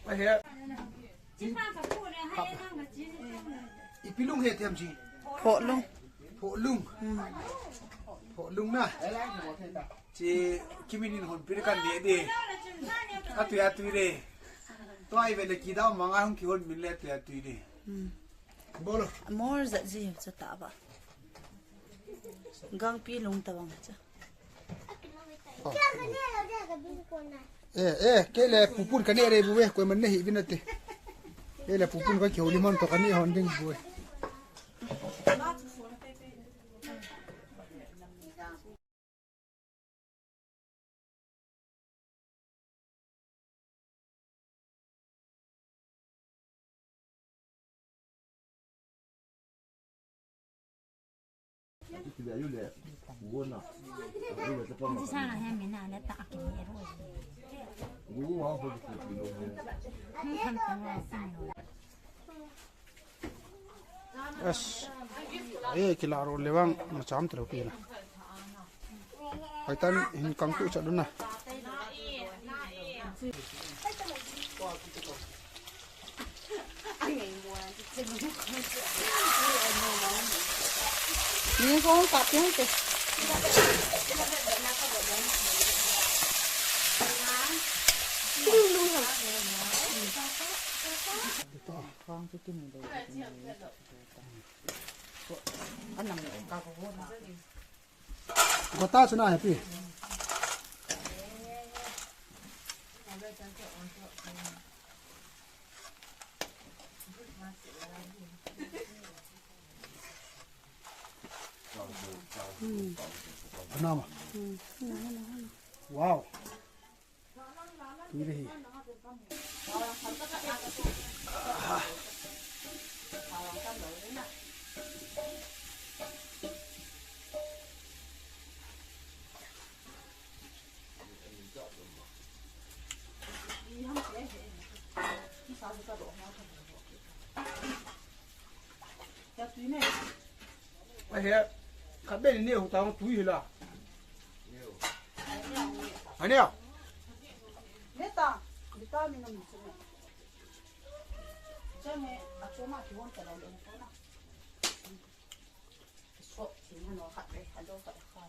ไปเฮ็ดอีพี่ลุงเฮ็ดเต็มจีโผลุงโผลุงโผลุงนะจีคิมินินหนพิรกันเดียดีอะตุยเดตัวไอ้เวลกีดาวมังอาหงคิฮนมิลเลตุยตุยเดบอลมอร์จะจีจะตาบะกังปีลุงตะวังจ้ะเกลปูปูนกันนี่อะไรบุ้ยคุยมันเนี่ยหิบินนั่นเตะเกลปูปูนก็เขียวลิมอนตัวกันนี่หอนดิ้งบุ้ยkilaro lewang macam terus na. Kaitan hin kangku cakap na. Ini kau kapnya tu. Kota sana happy. Nama. Wow. Ini. Ai hết, các bên này hụt tao túi là, anh nào? Biết ta, biết ta mình làm gì vậy? Cho nên, chỗ mà chú muốn trở lại được không nào? Số thì nó khát đấy, hắn đâu phải khát.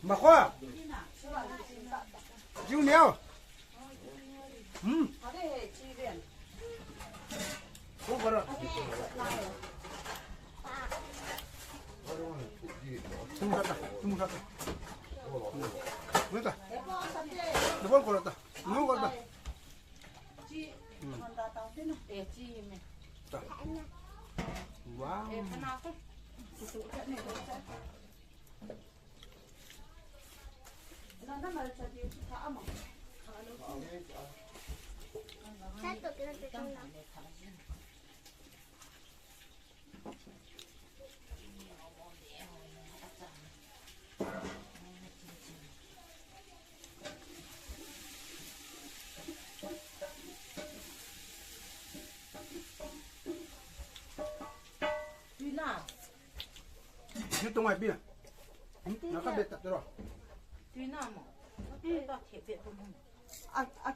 Mà khoa Dũng nèo Không có đâu Tung ra Biết à Nó vẫn còn đó Nó còn đó Wow Hết tung ngoài bia nó cắt biệt tập rồi tuy nào mà ta thiệt biệt không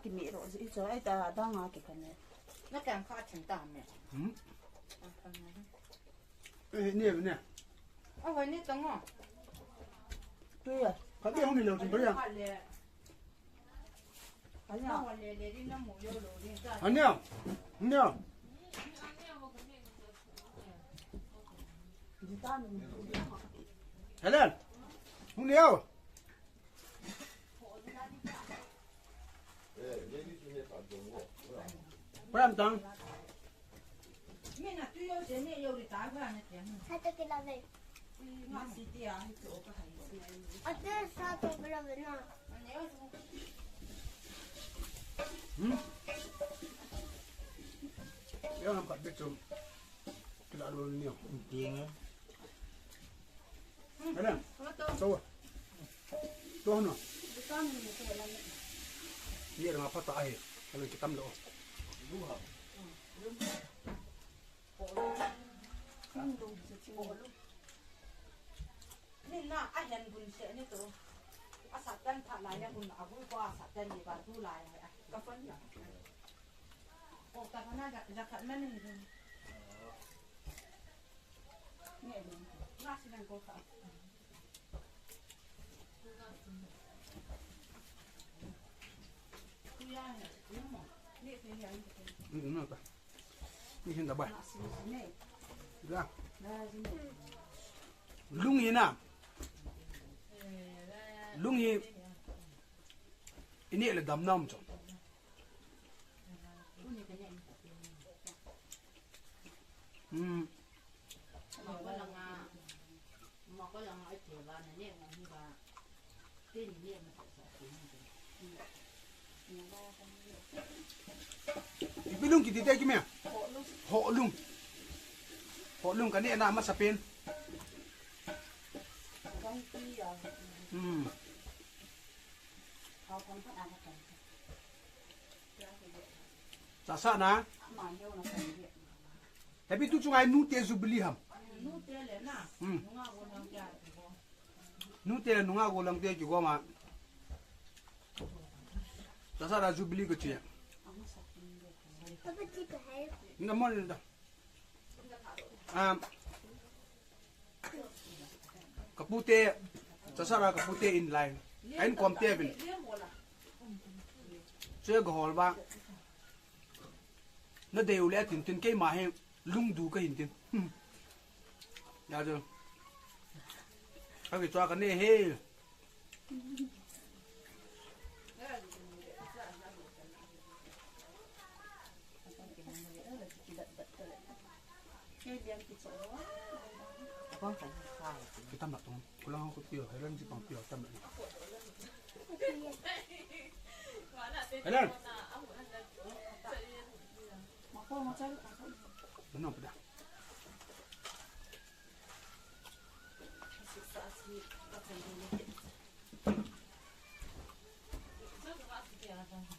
cái mẹ rồi gì cho ai ta đang ngồi cái này nó càng khó chịu tạm nè nè nè vậy nè tao ngỏ tuy à có biết không thì lâu thì bây giờ 那我来来的那没有路的，这。 안녕. 안녕. 헬렌. 홍리야. 브람당. 面那最要是那有的大块那点， 사도 그러면 那是的啊，做个还是。 어때 사도 그러면 Yang nampak dia tu. Tidak ada ni. tiếng 헬렌. Tahu. Tuh no. Dia dengan apa tak air. Kalau kita ambil. nên là ai nhận bún sẽ như thế, à sát chân thả lại nha bún à bún qua sát chân thì bà thu lại à cái phân nhỉ, cái phân này là khẩn men này rồi, nghe đúng, nó sẽ đang cố khẩn, tôi ăn này, đúng không? Nè thì hiện, Đúng rồi. Ni hiện tại bài. nó sẽ nè, Ra. đây gì nè. Lung hi na. Lung hi. Ini là dam nam cho. Mà có lần ấy thì là này mà như bà tên gì mà Ibilung kita tay kimya. Ho lung. Ho lung kan ni na mas sapin. con kia họ còn có ăn cái Sasa na. mà nhiều nó cần việc Tapi tu cungai nu te zu beli ham. nút thế là na Hmm. nó ngon hơn nhau cha Nu te nu nga go lang te ki go ma. Sasa da zu beli ko tiya. 아빠 집에 해. Ina mo ni da. Kapute. Sasa ra kapute in line. Ain kom te bin. Chơi go hol ba. Nó đều lẽ tin tin cái mà hay lung đủ cái hình tin. Dạ chưa? Các cái cho cái này he. con phải xài Cái tâm lạc không? Cô lang không có tiêu hay lên chỉ bằng tiêu tâm lạc. Hay lên. mà con nó chơi Đúng không vậy?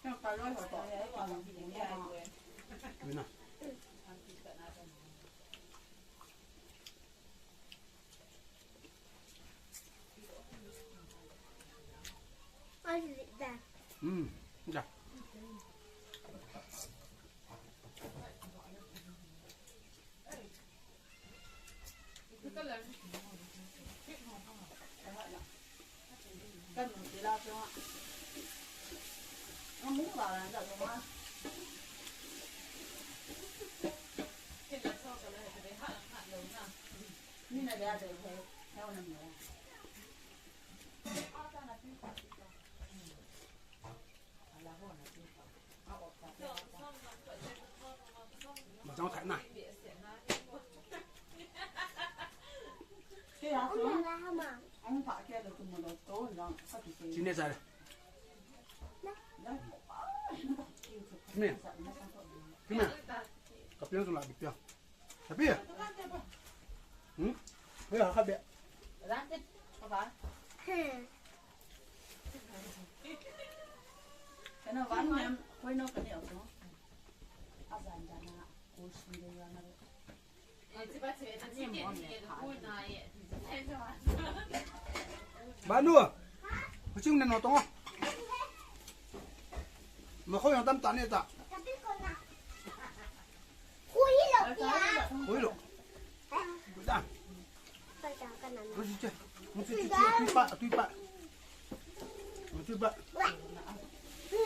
không phải nói hỏi tao đấy còn gì nữa Cái nào? 맛있다. Dạ. cân thì lao cho nó muốn vào là đợi cho nó như này ra được thì theo năm nữa Mà trong thái này. cái đó 엄마 나 하마. ông phải kia được cùng một tối rồi sao thì Chín này ra đây. Cái này. Cái này. Cặp tiếng lại bị tiêu. Tapi ya? Bây giờ khác biệt. ráng tích có phải 응. cái nó ván em quay nó cái điều đó à dàn dàn là cố xin đi ra nó Ba nua. Có chung này nó to. Mà không tâm tán này ta. tapi kona. Kuilo ya. Ôi lộ. Đã. Phải cả cái này. Nó chơi. Nó chơi tuy bạn. Nó chơi bạn. Ừ.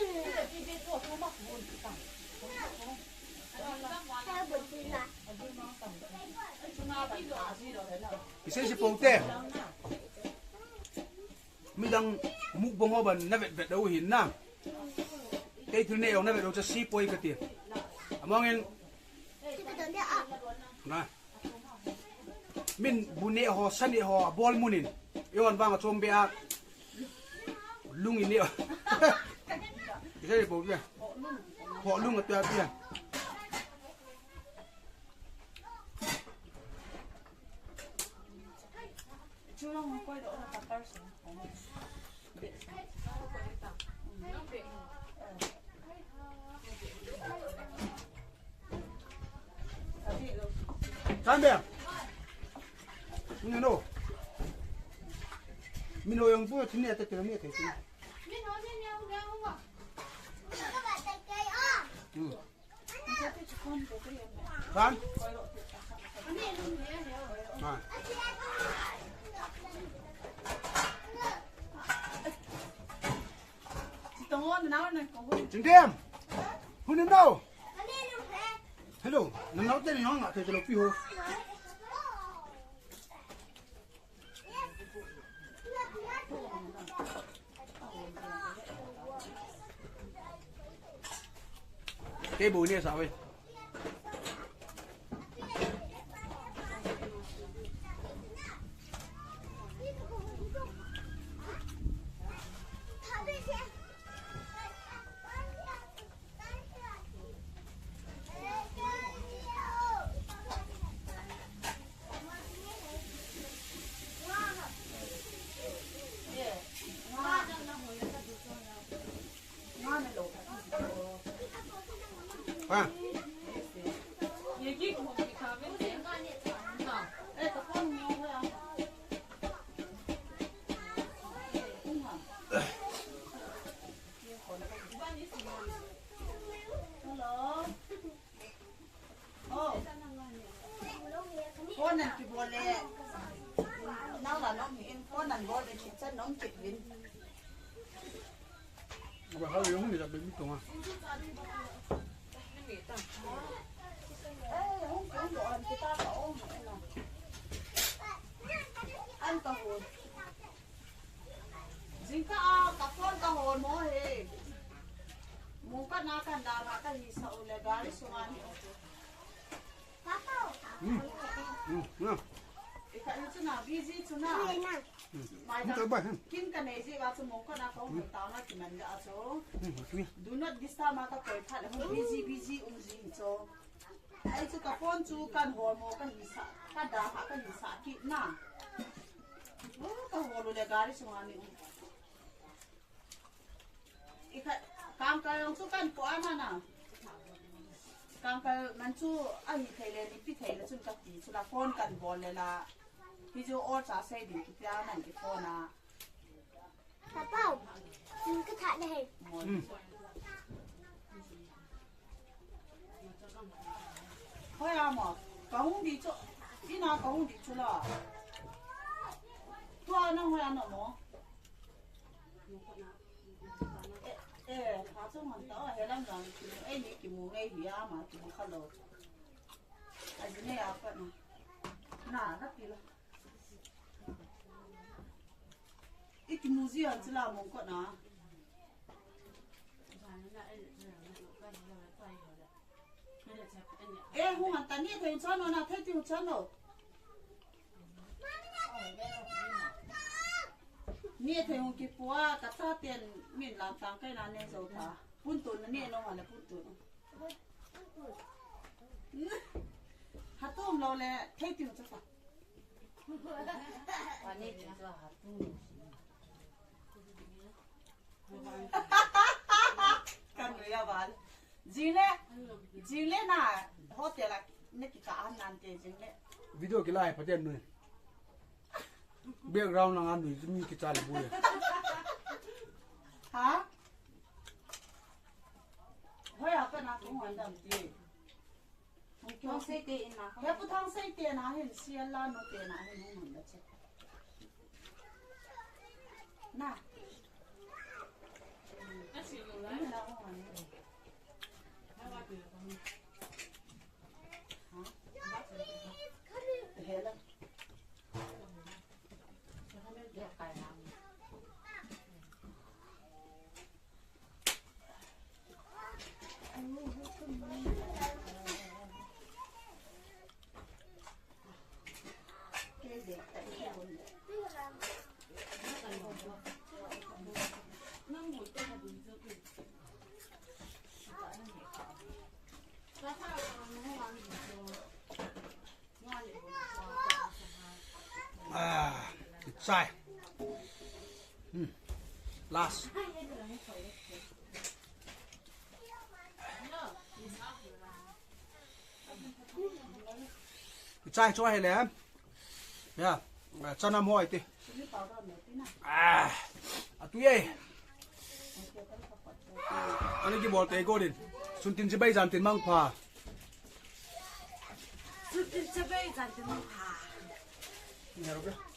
Theo bữa gì là cái xe bầu tê mi đang mục bông hoa bần nãy vẹt đâu hiền na cái thứ này ông nãy vẹt đâu cho xí bôi cái tiền mong em chị phải đến đây à? nè min bune ho sani ho bol munin yon bang chom be a lungi ni cái xe bầu tê họ lung ở tê tê chưa long quay đổ là tập tao xuống Sampai. Mino. Mino yang buat sini ada kerana kayak sini. Mình nói với nhau nhau không ạ? Các bạn tay cây à? Kan? Ah. tao ngon nào này có Chính em. Hun em đâu? Anh đi luôn hả? Hello. Nang nấu tên nó ngạ thì tôi phi hồ. Cái bùi này sao vậy? À. con này thì buồn lẹ nó là nó miệng con này gọi để thịt chân nó chịu đến Apa hal yang ni tak begitu mah? không gọi người ta bảo ăn cá hồn dính cá con cá hồn mó hề muốn cá na cá đà mà cá gì sợ là gà đi xuống ăn Nah. cái chỗ nào busy chỗ nào mai Ini tak baik. kim cái này gì gà chỗ muốn cá na có người tao nó chỉ mình gà chỗ Sini. do not disturb mà cái phải phát là busy gì chỗ ai chỗ cái phone chú can hồn mó cá gì sợ cá đà mà cá gì sợ kỹ na cái hồn là gà đi xuống ăn काम कर रहा kan ko ana na काम कर manchu ai thele ni pi thele chun ka ti chula phone kan bol le la pi jo or cha sai din ki pya nan ki phone na Thật không? Xin cái thả này. thôi à mà kaung di cho ina kaung di chula tua na hoya no mo khá chung hoàn tao hay lắm rằng ấy những cái mù ngay bia mà thì không khá lâu, cái này à phải mà, nà rất kỳ lắm, ít cái mù gì anh chỉ làm mông con à, không anh ta nhớ thấy cho nó na thấy tiêu cho nó, nhớ thấy không kịp qua cả ta tiền mình làm tăng cái là nên giàu thà, phun tuần nó nhớ nó mà là phun tuần, hạt tôm lâu lẹ thấy tiêu cho phải, cái người à bạn, gì lẽ na hotel là nét cái cả anh ăn tiền gì lẽ, Video kita hai paten ni. Background nang anu ni kita le boleh. hả? thôi à cái nào cũng hoàn thành gì, Nó sẽ kỹ mà không. thế bữa thang xây tiền à hiện xe la nó tiền à hiện không hoàn được chứ, nè, cái nào không hoàn được. Hela. Sai. Last. Sai cho hay lẽ. Yeah. Cho năm hồi thì. Tui ấy. Anh ấy cái bộ tế cô đi. Xuân tin sẽ bay dàn tiền mang phà. Xuân tin sẽ bay dàn tiền mang phà. Nghe được chưa?